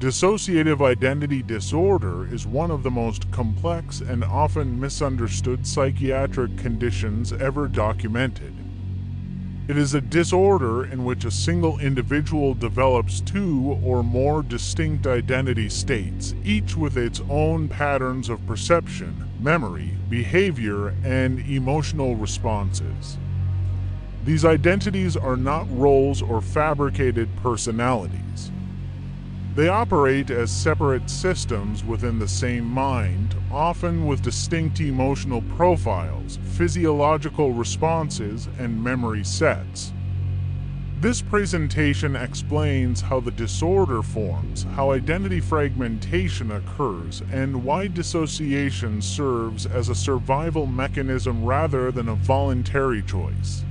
Dissociative identity disorder is one of the most complex and often misunderstood psychiatric conditions ever documented. It is a disorder in which a single individual develops two or more distinct identity states, each with its own patterns of perception, memory, behavior, and emotional responses. These identities are not roles or fabricated personalities. They operate as separate systems within the same mind, often with distinct emotional profiles, physiological responses, and memory sets. This presentation explains how the disorder forms, how identity fragmentation occurs, and why dissociation serves as a survival mechanism rather than a voluntary choice.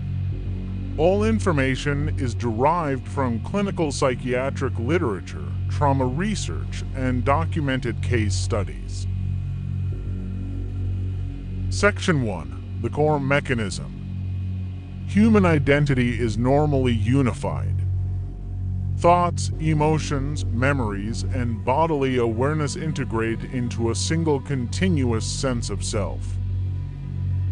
All information is derived from clinical psychiatric literature, trauma research, and documented case studies. Section 1. The core mechanism. Human identity is normally unified. Thoughts, emotions, memories, and bodily awareness integrate into a single continuous sense of self.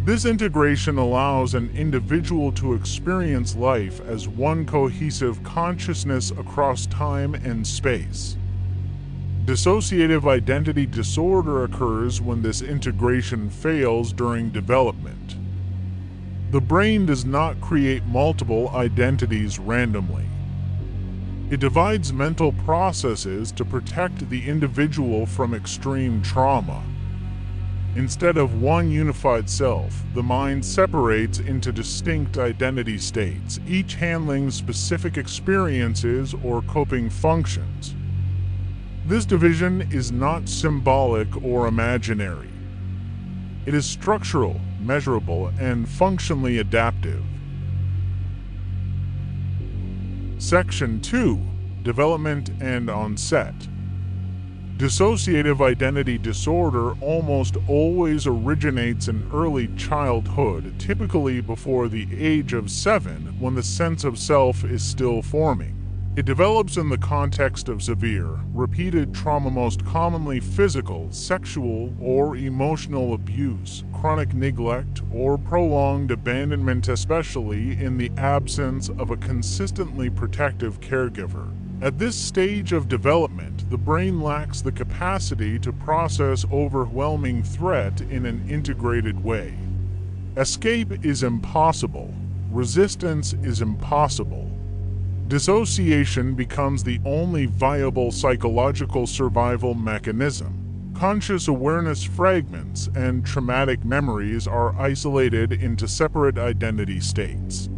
This integration allows an individual to experience life as one cohesive consciousness across time and space. Dissociative identity disorder occurs when this integration fails during development. The brain does not create multiple identities randomly. It divides mental processes to protect the individual from extreme trauma. Instead of one unified self, the mind separates into distinct identity states, each handling specific experiences or coping functions. This division is not symbolic or imaginary. It is structural, measurable, and functionally adaptive. Section 2. Development and onset. Dissociative identity disorder almost always originates in early childhood, typically before the age of 7, when the sense of self is still forming. It develops in the context of severe, repeated trauma, most commonly physical, sexual, or emotional abuse, chronic neglect, or prolonged abandonment, especially in the absence of a consistently protective caregiver. At this stage of development, the brain lacks the capacity to process overwhelming threat in an integrated way. Escape is impossible. Resistance is impossible. Dissociation becomes the only viable psychological survival mechanism. Conscious awareness fragments and traumatic memories are isolated into separate identity states.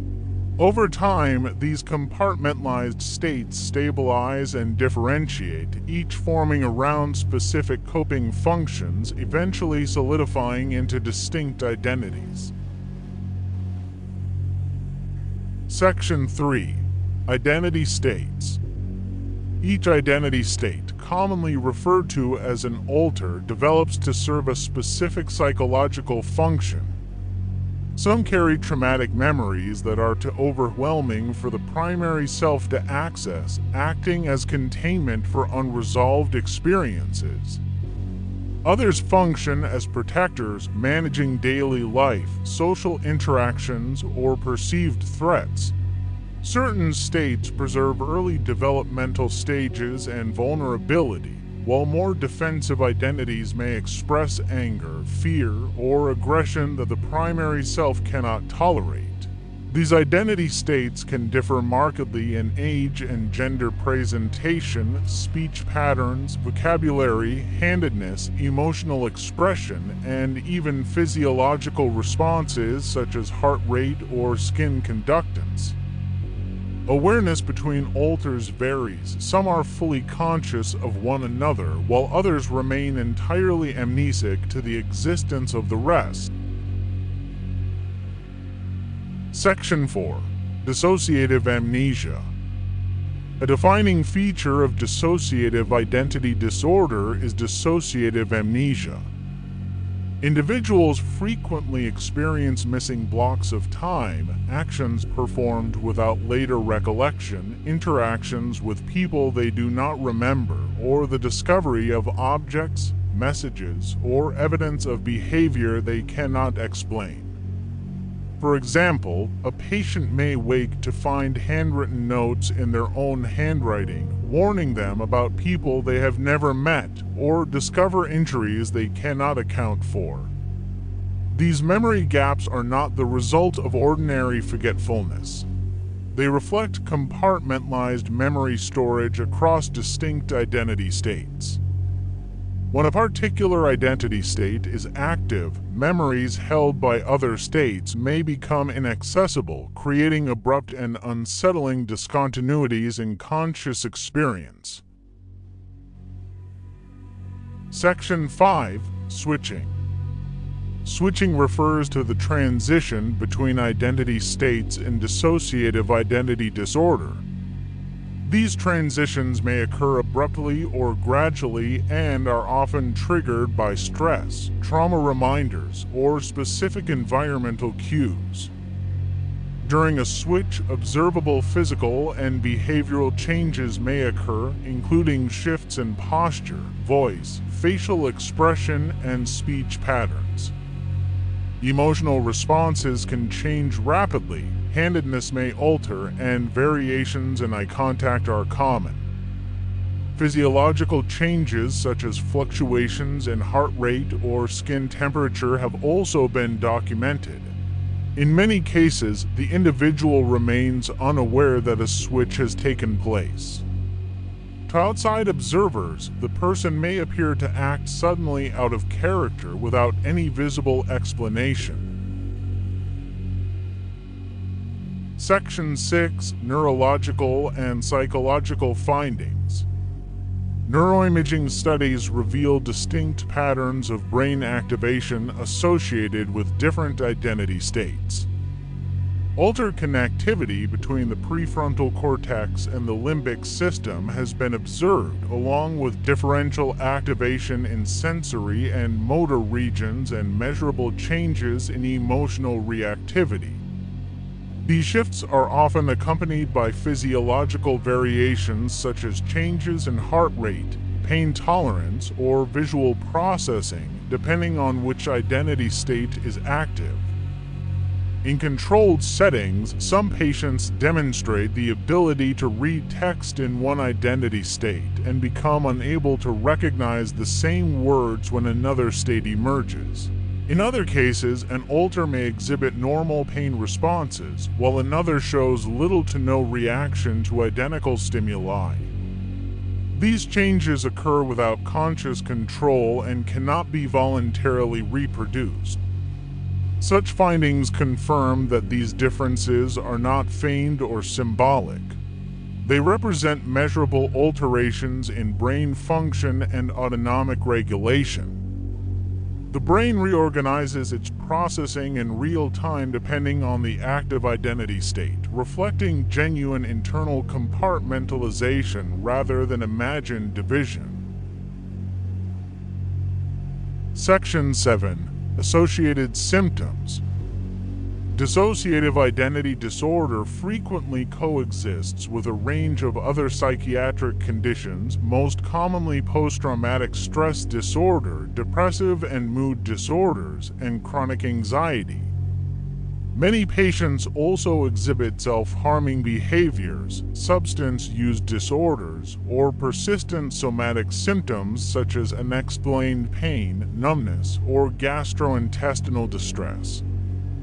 Over time, these compartmentalized states stabilize and differentiate, each forming around specific coping functions, eventually solidifying into distinct identities. Section 3. Identity states. Each identity state, commonly referred to as an alter, develops to serve a specific psychological function. Some carry traumatic memories that are too overwhelming for the primary self to access, acting as containment for unresolved experiences. Others function as protectors, managing daily life, social interactions, or perceived threats. Certain states preserve early developmental stages and vulnerability, while more defensive identities may express anger, fear, or aggression that the primary self cannot tolerate. These identity states can differ markedly in age and gender presentation, speech patterns, vocabulary, handedness, emotional expression, and even physiological responses such as heart rate or skin conductance. Awareness between alters varies. Some are fully conscious of one another, while others remain entirely amnesic to the existence of the rest. Section 4. Dissociative amnesia. A defining feature of dissociative identity disorder is dissociative amnesia. Individuals frequently experience missing blocks of time, actions performed without later recollection, interactions with people they do not remember, or the discovery of objects, messages, or evidence of behavior they cannot explain. For example, a patient may wake to find handwritten notes in their own handwriting, warning them about people they have never met, or discover injuries they cannot account for. These memory gaps are not the result of ordinary forgetfulness. They reflect compartmentalized memory storage across distinct identity states. When a particular identity state is active, memories held by other states may become inaccessible, creating abrupt and unsettling discontinuities in conscious experience. Section 5. Switching. Switching refers to the transition between identity states in dissociative identity disorder. These transitions may occur abruptly or gradually and are often triggered by stress, trauma reminders, or specific environmental cues. During a switch, observable physical and behavioral changes may occur, including shifts in posture, voice, facial expression, and speech patterns. Emotional responses can change rapidly, handedness may alter, and variations in eye contact are common. Physiological changes such as fluctuations in heart rate or skin temperature have also been documented. In many cases, the individual remains unaware that a switch has taken place. To outside observers, the person may appear to act suddenly out of character without any visible explanation. Section 6. Neurological and psychological findings. Neuroimaging studies reveal distinct patterns of brain activation associated with different identity states. Altered connectivity between the prefrontal cortex and the limbic system has been observed, along with differential activation in sensory and motor regions and measurable changes in emotional reactivity. These shifts are often accompanied by physiological variations such as changes in heart rate, pain tolerance, or visual processing, depending on which identity state is active. In controlled settings, some patients demonstrate the ability to read text in one identity state and become unable to recognize the same words when another state emerges. In other cases, an alter may exhibit normal pain responses, while another shows little to no reaction to identical stimuli. These changes occur without conscious control and cannot be voluntarily reproduced. Such findings confirm that these differences are not feigned or symbolic. They represent measurable alterations in brain function and autonomic regulation. The brain reorganizes its processing in real time depending on the active identity state, reflecting genuine internal compartmentalization rather than imagined division. Section 7. Associated symptoms. Dissociative identity disorder frequently coexists with a range of other psychiatric conditions, most commonly post-traumatic stress disorder, depressive and mood disorders, and chronic anxiety. Many patients also exhibit self-harming behaviors, substance use disorders, or persistent somatic symptoms such as unexplained pain, numbness, or gastrointestinal distress.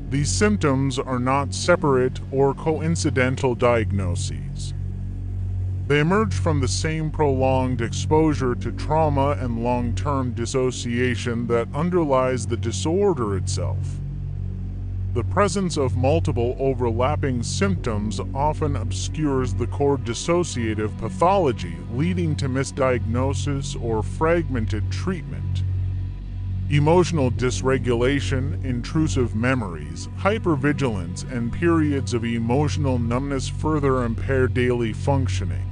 These symptoms are not separate or coincidental diagnoses. They emerge from the same prolonged exposure to trauma and long-term dissociation that underlies the disorder itself. The presence of multiple overlapping symptoms often obscures the core dissociative pathology, leading to misdiagnosis or fragmented treatment. Emotional dysregulation, intrusive memories, hypervigilance, and periods of emotional numbness further impair daily functioning.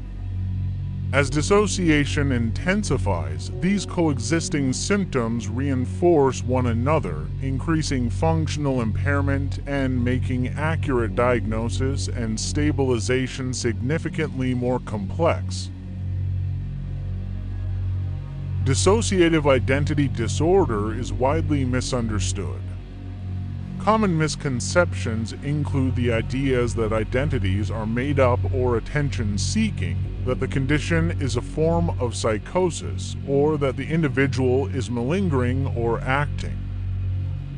As dissociation intensifies, these coexisting symptoms reinforce one another, increasing functional impairment and making accurate diagnosis and stabilization significantly more complex. Dissociative identity disorder is widely misunderstood. Common misconceptions include the ideas that identities are made up or attention-seeking, that the condition is a form of psychosis, or that the individual is malingering or acting.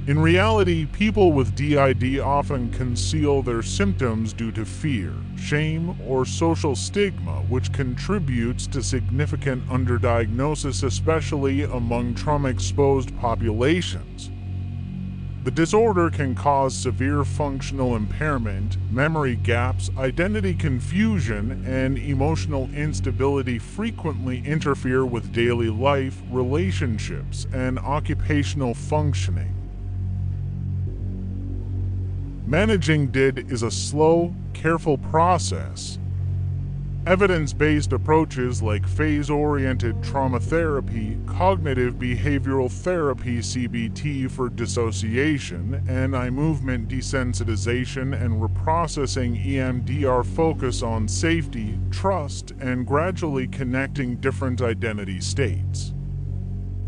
In reality, people with DID often conceal their symptoms due to fear, shame, or social stigma, which contributes to significant underdiagnosis, especially among trauma-exposed populations. The disorder can cause severe functional impairment, memory gaps, identity confusion, and emotional instability frequently interfere with daily life, relationships, and occupational functioning. Managing DID is a slow, careful process. Evidence-based approaches like phase-oriented trauma therapy, cognitive behavioral therapy (CBT) for dissociation, and eye-movement desensitization and reprocessing (EMDR) focus on safety, trust, and gradually connecting different identity states.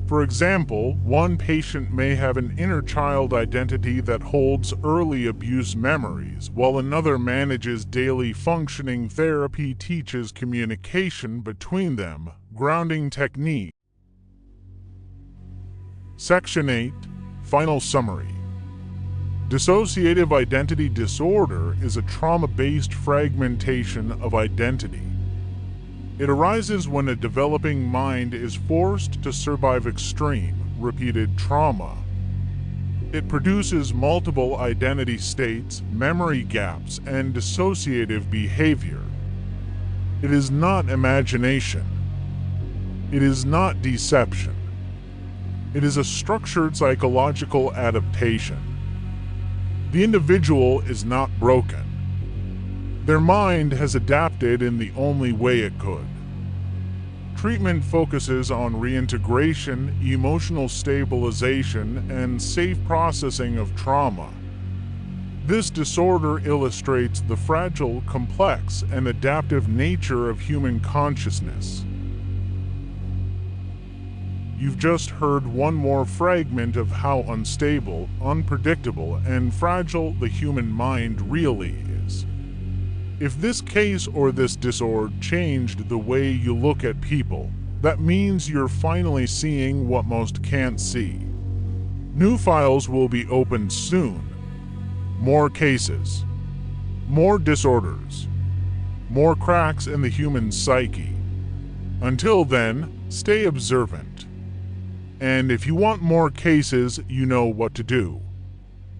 For example, one patient may have an inner child identity that holds early abuse memories, while another manages daily functioning. Therapy teaches communication between them, grounding technique. Section 8. Final summary. Dissociative identity disorder is a trauma-based fragmentation of identity. It arises when a developing mind is forced to survive extreme, repeated trauma. It produces multiple identity states, memory gaps, and dissociative behavior. It is not imagination. It is not deception. It is a structured psychological adaptation. The individual is not broken. Their mind has adapted in the only way it could. Treatment focuses on reintegration, emotional stabilization, and safe processing of trauma. This disorder illustrates the fragile, complex, and adaptive nature of human consciousness. You've just heard one more fragment of how unstable, unpredictable, and fragile the human mind really is. If this case or this disorder changed the way you look at people, that means you're finally seeing what most can't see. New files will be opened soon. More cases. More disorders. More cracks in the human psyche. Until then, stay observant. And if you want more cases, you know what to do.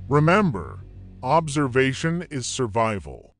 Remember, observation is survival.